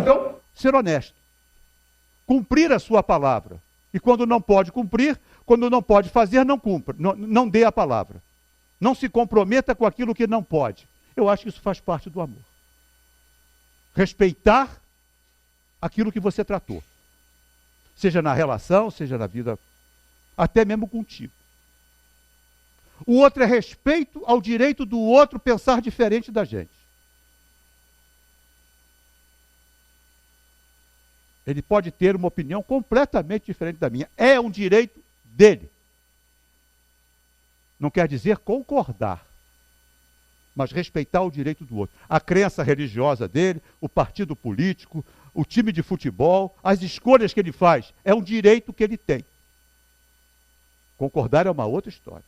Então, ser honesto. Cumprir a sua palavra. E quando não pode cumprir, quando não pode fazer, não cumpra. Não dê a palavra. Não se comprometa com aquilo que não pode. Eu acho que isso faz parte do amor. Respeitar aquilo que você tratou. Seja na relação, seja na vida, até mesmo contigo. O outro é respeito ao direito do outro pensar diferente da gente. Ele pode ter uma opinião completamente diferente da minha. É um direito dele. Não quer dizer concordar, mas respeitar o direito do outro. A crença religiosa dele, o partido político, o time de futebol, as escolhas que ele faz, é um direito que ele tem. Concordar é uma outra história.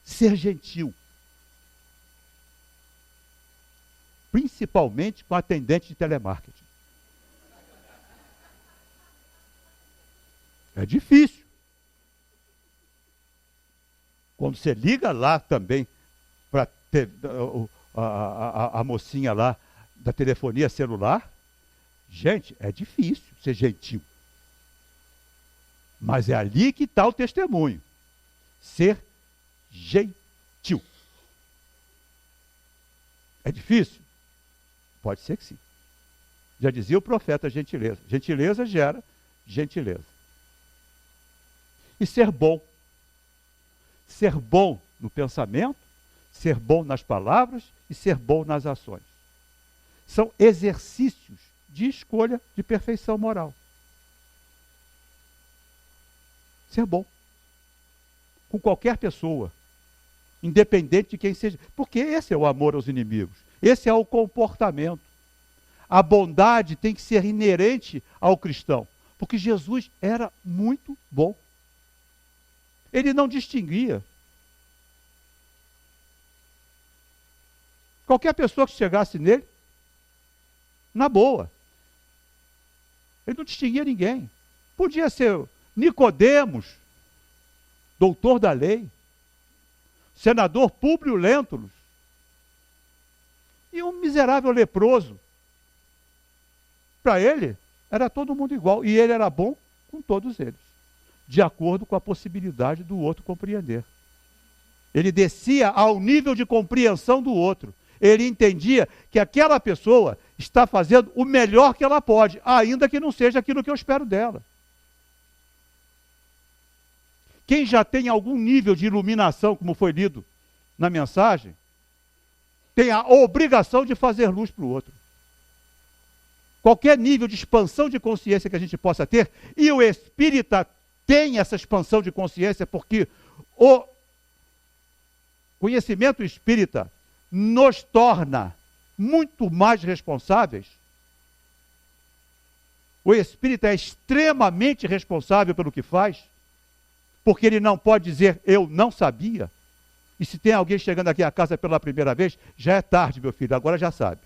Ser gentil. Principalmente com atendente de telemarketing. É difícil. Quando você liga lá também para a mocinha lá da telefonia celular, gente, é difícil ser gentil. Mas é ali que está o testemunho. Ser gentil. É difícil? Pode ser que sim. Já dizia o profeta, gentileza. Gentileza gera gentileza. E ser bom. Ser bom no pensamento, ser bom nas palavras e ser bom nas ações. São exercícios de escolha de perfeição moral. Ser bom. Com qualquer pessoa. Independente de quem seja. Porque esse é o amor aos inimigos. Esse é o comportamento. A bondade tem que ser inerente ao cristão. Porque Jesus era muito bom. Ele não distinguia. Qualquer pessoa que chegasse nele, na boa. Ele não distinguia ninguém. Podia ser Nicodemos, doutor da lei, senador Públio Lentulus, e um miserável leproso. Para ele, era todo mundo igual. E ele era bom com todos eles, de acordo com a possibilidade do outro compreender. Ele descia ao nível de compreensão do outro. Ele entendia que aquela pessoa está fazendo o melhor que ela pode, ainda que não seja aquilo que eu espero dela. Quem já tem algum nível de iluminação, como foi lido na mensagem, tem a obrigação de fazer luz para o outro. Qualquer nível de expansão de consciência que a gente possa ter, e o espírita tem essa expansão de consciência, porque o conhecimento espírita nos torna muito mais responsáveis. O espírita é extremamente responsável pelo que faz, porque ele não pode dizer, eu não sabia. E se tem alguém chegando aqui à casa pela primeira vez, já é tarde, meu filho, agora já sabe.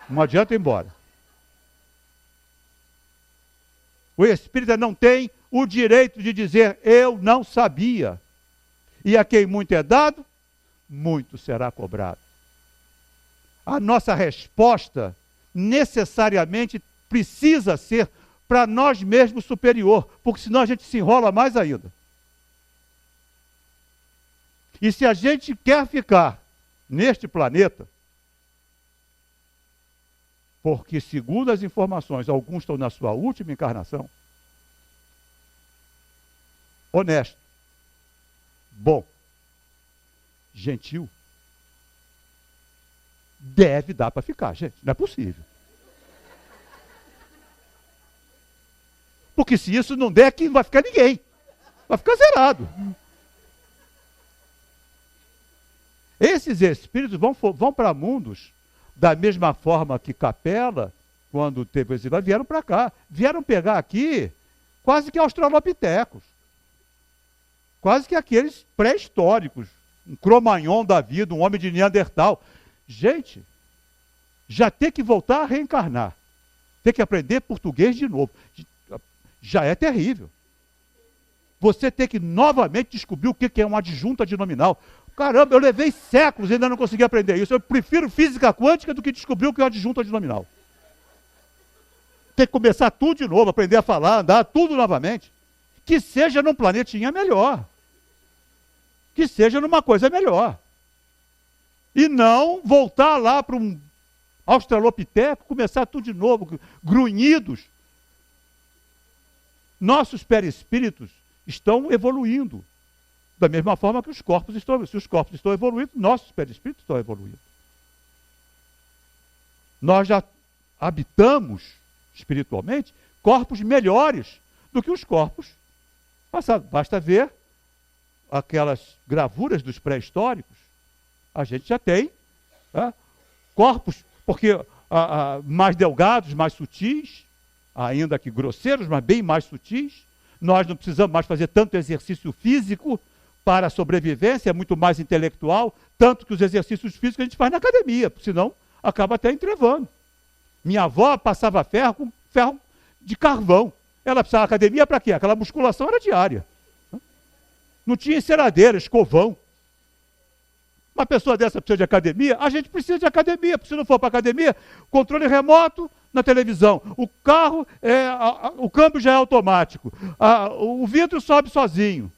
Não adianta ir embora. O espírita não tem o direito de dizer, eu não sabia. E a quem muito é dado, muito será cobrado. A nossa resposta necessariamente precisa ser para nós mesmos superior, porque senão a gente se enrola mais ainda. E se a gente quer ficar neste planeta, porque segundo as informações, alguns estão na sua última encarnação, honesto, bom, gentil, deve dar para ficar, gente, não é possível. Porque se isso não der, aqui não vai ficar ninguém. Vai ficar zerado. Esses espíritos vão para mundos da mesma forma que Capela, quando teve o exílio, vieram para cá. Vieram pegar aqui quase que australopitecos. Quase que aqueles pré-históricos. Um Cro-Magnon da vida, um homem de Neandertal. Gente, já ter que voltar a reencarnar. Ter que aprender português de novo. Já é terrível. Você ter que novamente descobrir o que é uma adjunta de nominal. Caramba, eu levei séculos e ainda não consegui aprender isso. Eu prefiro física quântica do que descobrir o que é uma adjunta de nominal. Ter que começar tudo de novo, aprender a falar, andar, tudo novamente. Que seja num planetinha melhor. Que seja numa coisa melhor. E não voltar lá para um australopiteco, começar tudo de novo, grunhidos. Nossos perispíritos estão evoluindo. Da mesma forma que os corpos estão. Se os corpos estão evoluindo, nossos perispíritos estão evoluindo. Nós já habitamos, espiritualmente, corpos melhores do que os corpos passados. Basta ver aquelas gravuras dos pré-históricos. A gente já tem corpos, porque mais delgados, mais sutis, ainda que grosseiros, mas bem mais sutis, Nós não precisamos mais fazer tanto exercício físico para a sobrevivência, é muito mais intelectual, tanto que os exercícios físicos a gente faz na academia, senão acaba até entrevando. Minha avó passava ferro com ferro de carvão. Ela precisava de academia para quê? Aquela musculação era diária. Não tinha enceradeira, escovão. Uma pessoa dessa precisa de academia? A gente precisa de academia, porque se não for para academia, controle remoto na televisão. O carro, o câmbio já é automático. O vidro sobe sozinho.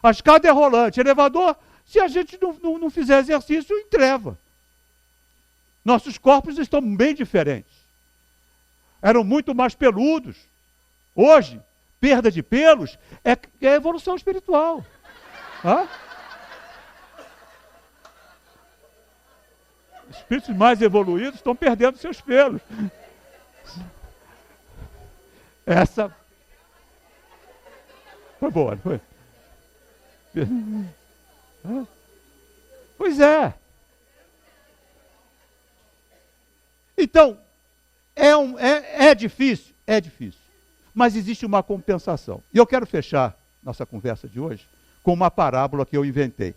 A escada é rolante. Elevador, se a gente não fizer exercício, entreva. Nossos corpos estão bem diferentes. Eram muito mais peludos. Hoje, perda de pelos é evolução espiritual. Hã? Espíritos mais evoluídos estão perdendo seus pelos. Essa foi boa, não foi? Pois é. Então, é difícil? É difícil. Mas existe uma compensação. E eu quero fechar nossa conversa de hoje com uma parábola que eu inventei.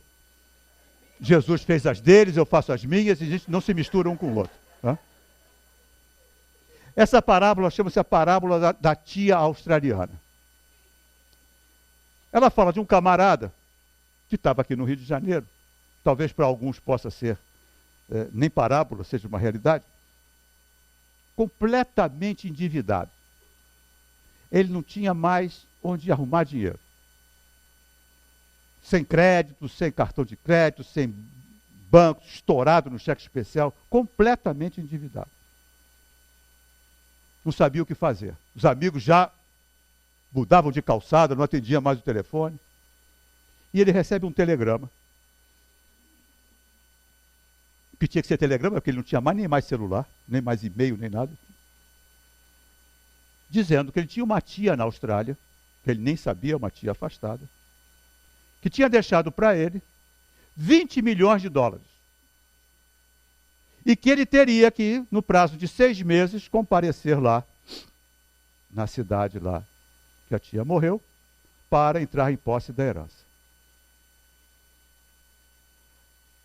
Jesus fez as deles, eu faço as minhas, e a gente não se mistura um com o outro. Tá? Essa parábola chama-se a parábola da tia australiana. Ela fala de um camarada que estava aqui no Rio de Janeiro, talvez para alguns possa ser, nem parábola, seja uma realidade, completamente endividado. Ele não tinha mais onde arrumar dinheiro. Sem crédito, sem cartão de crédito, sem banco, estourado no cheque especial, completamente endividado. Não sabia o que fazer. Os amigos já mudavam de calçada, não atendiam mais o telefone. E ele recebe um telegrama. Que tinha que ser telegrama, porque ele não tinha nem mais celular, nem mais e-mail, nem nada. Dizendo que ele tinha uma tia na Austrália, que ele nem sabia, uma tia afastada, que tinha deixado para ele 20 milhões de dólares. E que ele teria que, no prazo de 6 meses, comparecer lá, na cidade lá, que a tia morreu, para entrar em posse da herança.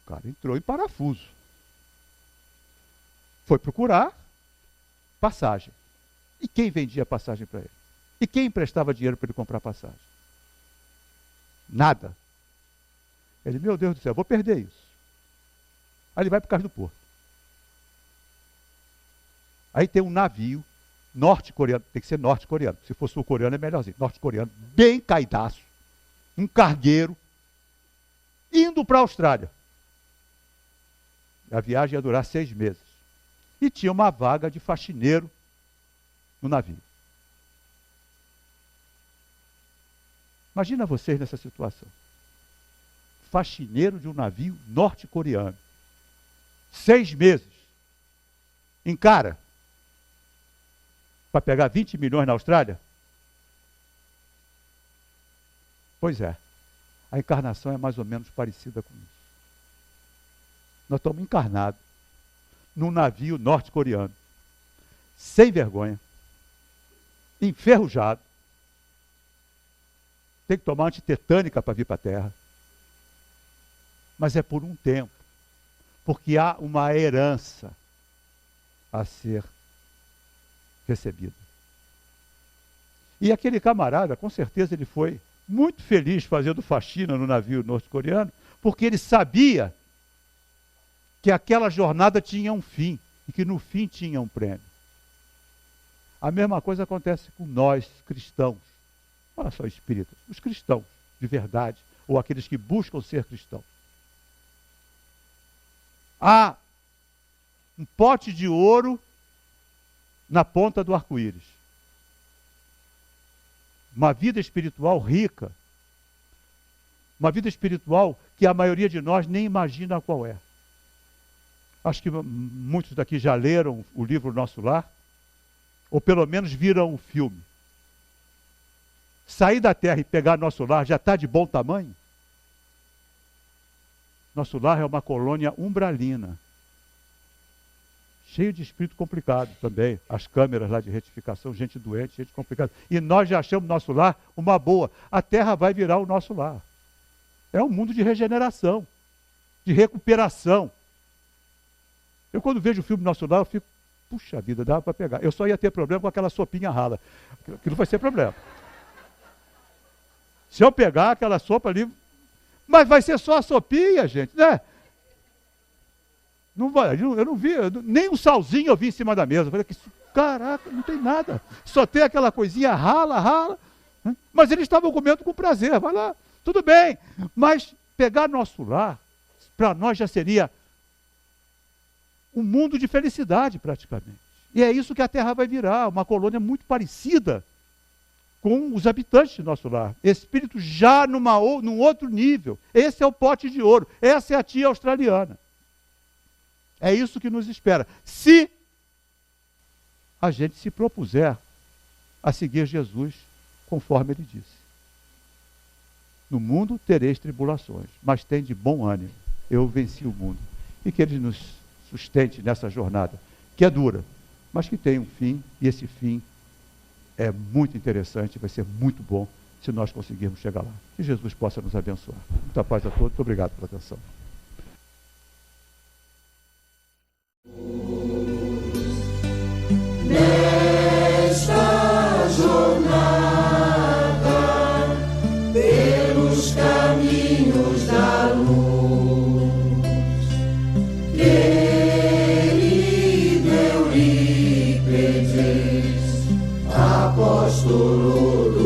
O cara entrou em parafuso. Foi procurar passagem. E quem vendia passagem para ele? E quem emprestava dinheiro para ele comprar passagem? Nada. Ele, meu Deus do céu, vou perder isso. Aí ele vai para o Cais do Porto. Aí tem um navio norte-coreano, tem que ser norte-coreano, se for sul-coreano é melhorzinho, norte-coreano, bem caidaço, um cargueiro, indo para a Austrália. A viagem ia durar 6 meses. E tinha uma vaga de faxineiro no navio. Imagina vocês nessa situação. Faxineiro de um navio norte-coreano. 6 meses. Encara. Para pegar 20 milhões na Austrália? Pois é. A encarnação é mais ou menos parecida com isso. Nós estamos encarnados num navio norte-coreano. Sem vergonha. Enferrujado. Tem que tomar antitetânica para vir para a Terra. Mas é por um tempo. Porque há uma herança a ser recebida. E aquele camarada, com certeza ele foi muito feliz fazendo faxina no navio norte-coreano, porque ele sabia que aquela jornada tinha um fim, e que no fim tinha um prêmio. A mesma coisa acontece com nós, cristãos. Olha só, espíritas, os cristãos de verdade, ou aqueles que buscam ser cristãos. Há um pote de ouro na ponta do arco-íris. Uma vida espiritual rica. Uma vida espiritual que a maioria de nós nem imagina qual é. Acho que muitos daqui já leram o livro Nosso Lar, ou pelo menos viram o filme. Sair da Terra e pegar Nosso Lar já está de bom tamanho? Nosso Lar é uma colônia umbralina, cheio de espírito complicado também. As câmeras lá de retificação, gente doente, gente complicada. E nós já achamos nosso lar uma boa. A terra vai virar o nosso lar. É um mundo de regeneração, de recuperação. Eu quando vejo o filme Nosso Lar, eu fico, puxa vida, dava para pegar. Eu só ia ter problema com aquela sopinha rala. Aquilo vai ser problema. Se eu pegar aquela sopa ali, mas vai ser só a sopinha, gente, né? Não vai, eu não vi, nem um salzinho eu vi em cima da mesa. Eu falei, caraca, não tem nada. Só tem aquela coisinha rala. Né? Mas eles estavam comendo com prazer, vai lá, tudo bem. Mas pegar nosso lar, para nós já seria um mundo de felicidade praticamente. E é isso que a Terra vai virar, uma colônia muito parecida com os habitantes de nosso lar. Espírito já num outro nível. Esse é o pote de ouro, essa é a tia australiana. É isso que nos espera. Se a gente se propuser a seguir Jesus conforme ele disse. No mundo tereis tribulações, mas tem de bom ânimo. Eu venci o mundo. E que ele nos sustente nessa jornada, que é dura, mas que tem um fim, e esse fim é muito interessante, vai ser muito bom se nós conseguirmos chegar lá. Que Jesus possa nos abençoar. Muita paz a todos, muito obrigado pela atenção. Nesta jornada, pelos caminhos da luz, querido Eurípedes, apóstolo